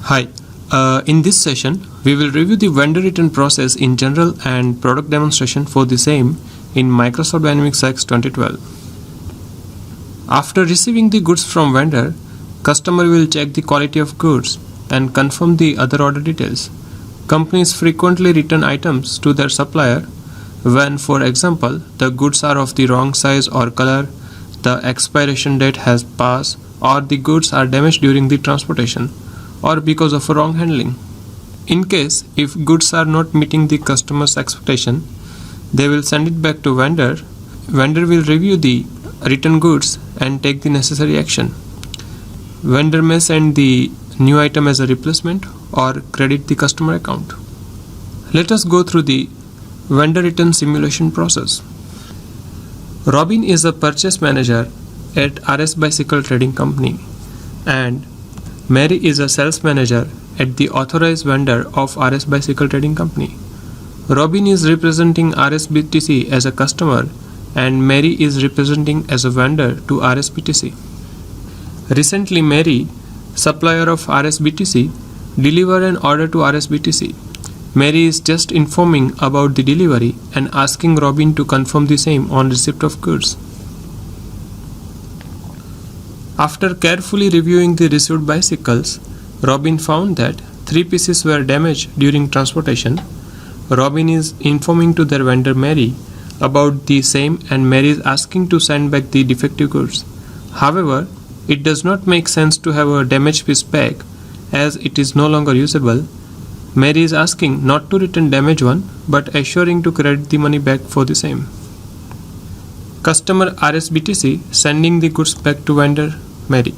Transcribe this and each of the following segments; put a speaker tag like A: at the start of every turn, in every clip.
A: Hi, in this session, we will review the vendor return process in general and product demonstration for the same in Microsoft Dynamics X 2012. After receiving the goods from vendor, customer will check the quality of goods and confirm the other order details. Companies frequently return items to their supplier when, for example, the goods are of the wrong size or color, the expiration date has passed, or the goods are damaged during the transportation, or because of wrong handling. In case if goods are not meeting the customer's expectation, they will send it back to vendor. Vendor will review the return goods and take the necessary action. Vendor may send the new item as a replacement or credit the customer account. Let us go through the vendor return simulation process. Robin is a purchase manager at RS Bicycle Trading Company, and Mary is a sales manager at the authorized vendor of RS Bicycle Trading Company. Robin is representing RSBTC as a customer and Mary is representing as a vendor to RSBTC. Recently, Mary, supplier of RSBTC, delivered an order to RSBTC. Mary is just informing about the delivery and asking Robin to confirm the same on receipt of goods. After carefully reviewing the received bicycles, Robin found that 3 pieces were damaged during transportation. Robin is informing to their vendor Mary about the same and Mary is asking to send back the defective goods. However, it does not make sense to have a damaged piece back as it is no longer usable. Mary is asking not to return damaged one but assuring to credit the money back for the same. Customer RSBTC sending the goods back to vendor Mary.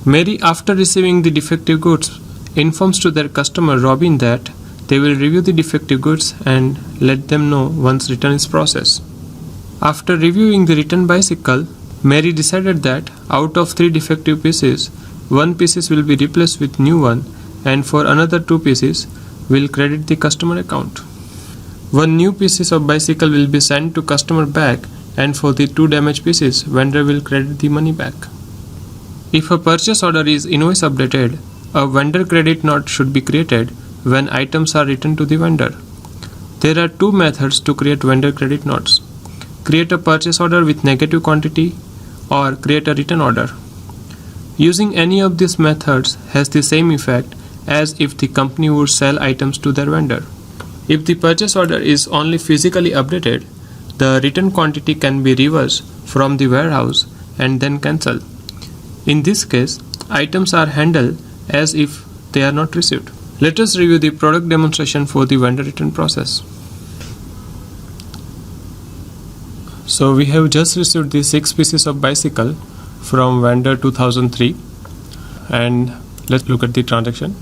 A: Mary, after receiving the defective goods, informs to their customer Robin that they will review the defective goods and let them know once return is processed. After reviewing the return bicycle, Mary decided that out of 3 defective pieces, 1 piece will be replaced with new one and for another 2 pieces will credit the customer account. 1 new piece of bicycle will be sent to customer back and for the 2 damaged pieces, vendor will credit the money back. If a purchase order is invoice updated, a vendor credit note should be created when items are returned to the vendor. There are 2 methods to create vendor credit notes. Create a purchase order with negative quantity or create a return order. Using any of these methods has the same effect as if the company would sell items to their vendor. If the purchase order is only physically updated, the return quantity can be reversed from the warehouse and then cancelled. In this case, items are handled as if they are not received. Let us review the product demonstration for the vendor return process. So we have just received the 6 pieces of bicycle from vendor 2003 and let's look at the transaction.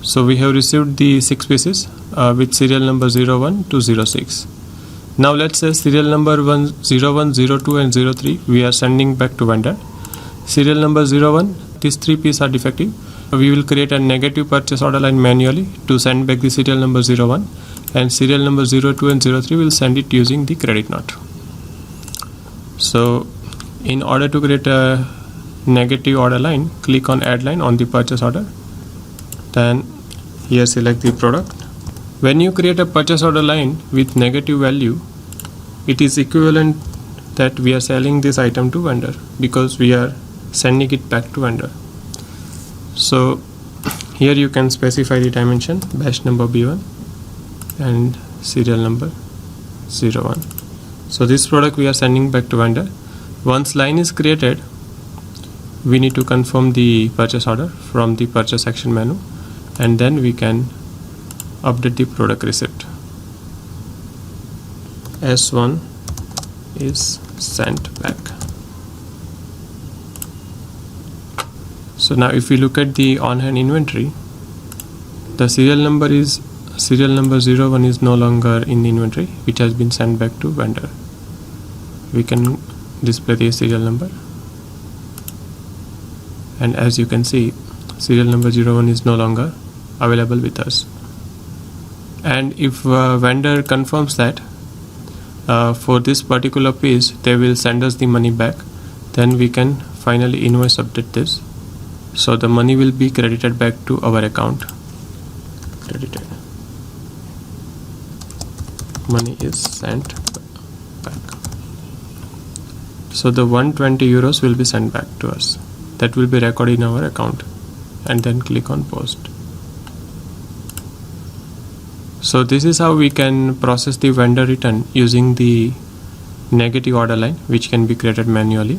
A: So we have received the 6 pieces with serial number 01 to 06. Now let's say serial number 01, 02 and 03 we are sending back to vendor. Serial number 01, these 3 pieces are defective. We will create a negative purchase order line manually to send back the serial number 01 and serial number 02 and 03 will send it using the credit note. So in order to create a negative order line, click on add line on the purchase order. Then here select the product. When you create a purchase order line with negative value, it is equivalent that we are selling this item to vendor because we are sending it back to vendor. So here you can specify the dimension, batch number B1 and serial number 01. So this product we are sending back to vendor. Once line is created, we need to confirm the purchase order from the purchase action menu and then we can update the product receipt. S1 is sent back. So now if we look at the on-hand inventory, the serial number 01 is no longer in the inventory, which has been sent back to vendor. We can display the serial number and as you can see, serial number 01 is no longer available with us. And if vendor confirms that for this particular piece they will send us the money back, then we can finally invoice update this. so the money will be credited back to our account. Credited, money is sent back. So the 120 euros will be sent back to us. That will be recorded in our account, and then click on post. So this is how we can process the vendor return using the negative order line, which can be created manually.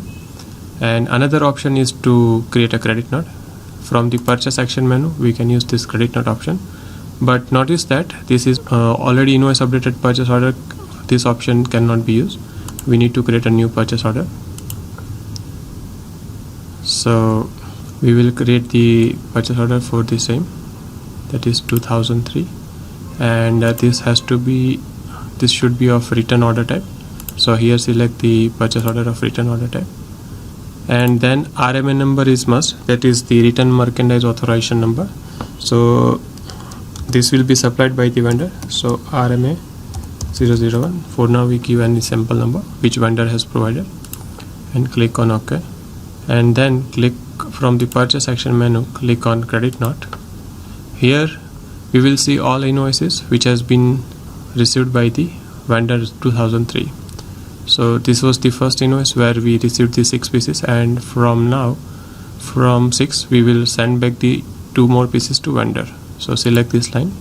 A: And another option is to create a credit note. From the purchase action menu, we can use this credit note option. But notice that this is already invoice updated purchase order. This option cannot be used. We need to create a new purchase order. So we will create the purchase order for the same, that is 2003, and this should be of return order type. So here select the purchase order of return order type, and then RMA number is must, that is the return merchandise authorization number. So this will be supplied by the vendor. So RMA 001. For now we give any sample number which vendor has provided, and click on OK. And then click from the purchase action menu, click on credit note. Here we will see all invoices which has been received by the vendor 2003. So this was the first invoice where we received the 6 pieces, and from 6 we will send back the 2 more pieces to vendor. So select this line.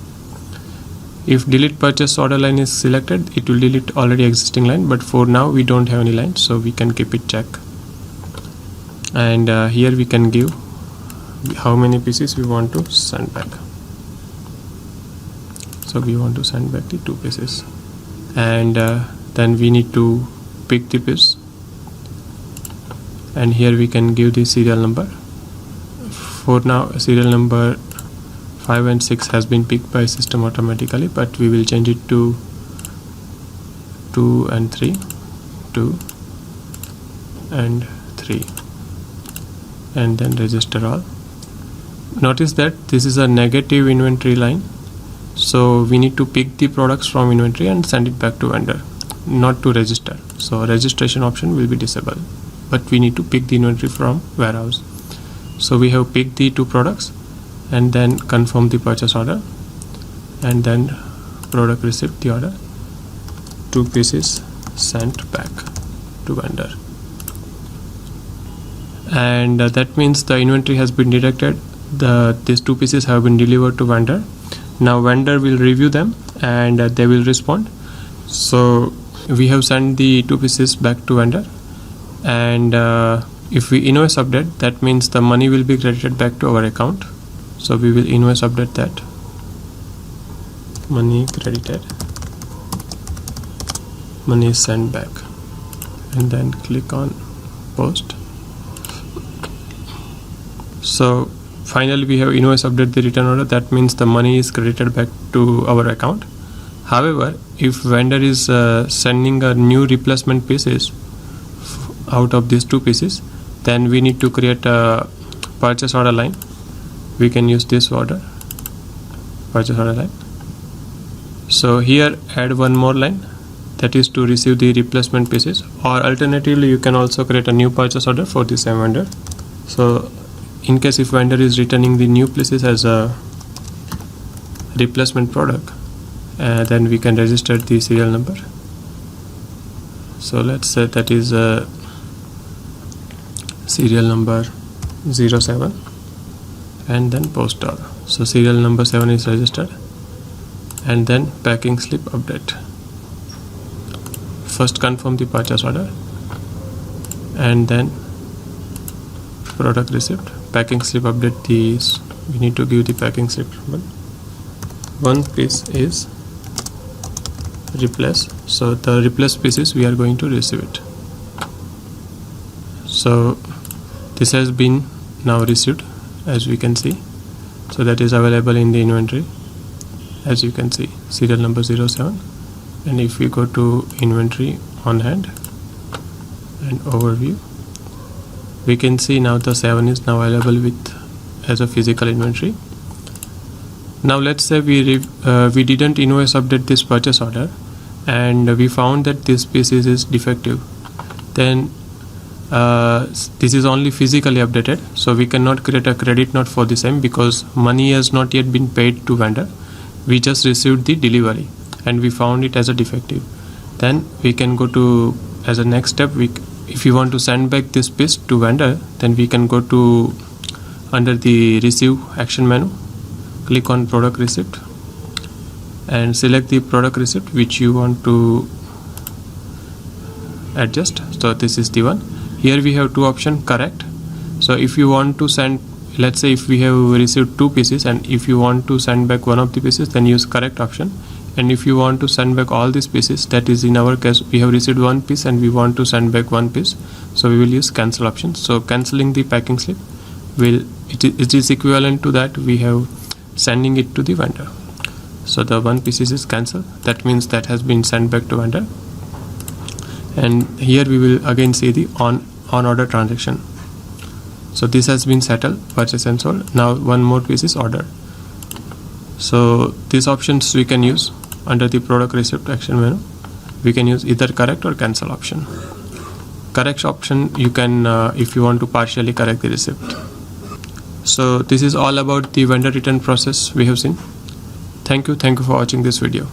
A: If delete purchase order line is selected, it will delete already existing line, but for now we don't have any line, so we can keep it check. And here we can give how many pieces we want to send back. So we want to send back the 2 pieces, and then we need to pick the piece, and here we can give the serial number. For now serial number 5 and 6 has been picked by system automatically, but we will change it to 2 and 3, 2 and 3, and then register all. Notice that this is a negative inventory line, so we need to pick the products from inventory and send it back to vendor, not to register. So registration option will be disabled, but we need to pick the inventory from warehouse. So we have picked the 2 products, and then confirm the purchase order, and then product receipt, the order, 2 pieces sent back to vendor. And that means the inventory has been detected. These 2 pieces have been delivered to vendor. Now vendor will review them, and they will respond. So we have sent the 2 pieces back to vendor, and if we invoice update, that means the money will be credited back to our account. So we will invoice update that, money credited, money is sent back, and then click on post. So finally we have invoice update the return order. That means the money is credited back to our account. However, if vendor is sending a new replacement pieces out of these 2 pieces, then we need to create a purchase order line. We can use this order, purchase order line. So here add 1 more line, that is to receive the replacement pieces, or alternatively you can also create a new purchase order for the same vendor. So in case if vendor is returning the new pieces as a replacement product, then we can register the serial number. So let's say that is serial number 07, and then post order. So serial number 7 is registered, and then packing slip update. First confirm the purchase order, and then product receipt, packing slip update. These we need to give the packing slip number. 1 piece is replaced, so the replaced pieces we are going to receive it. So this has been now received, as we can see. So that is available in the inventory, as you can see, serial number 07. And if we go to inventory on hand and overview, we can see now the 7 is now available with as a physical inventory. Now let's say we didn't invoice update this purchase order, and we found that this piece is defective. Then this is only physically updated, so we cannot create a credit note for the same because money has not yet been paid to vendor. We just received the delivery and we found it as a defective. Then we can go to, as a next step, if you want to send back this piece to vendor, then we can go to under the receive action menu, click on product receipt and select the product receipt which you want to adjust. So this is the one. Here we have two options, correct. So if you want to send, let's say if we have received 2 pieces and if you want to send back one of the pieces, then use correct option. And if you want to send back all these pieces, that is in our case we have received 1 piece and we want to send back 1 piece, so we will use cancel option. So cancelling the packing slip it is equivalent to that we have sending it to the vendor. So the 1 piece is cancelled, that means that has been sent back to vendor. And here we will again see the on order transaction. So this has been settled, purchase and sold. Now one more piece is ordered. So these options we can use under the product receipt action menu. We can use either correct or cancel option. Correct option you can if you want to partially correct the receipt. So this is all about the vendor return process we have seen. Thank you for watching this video.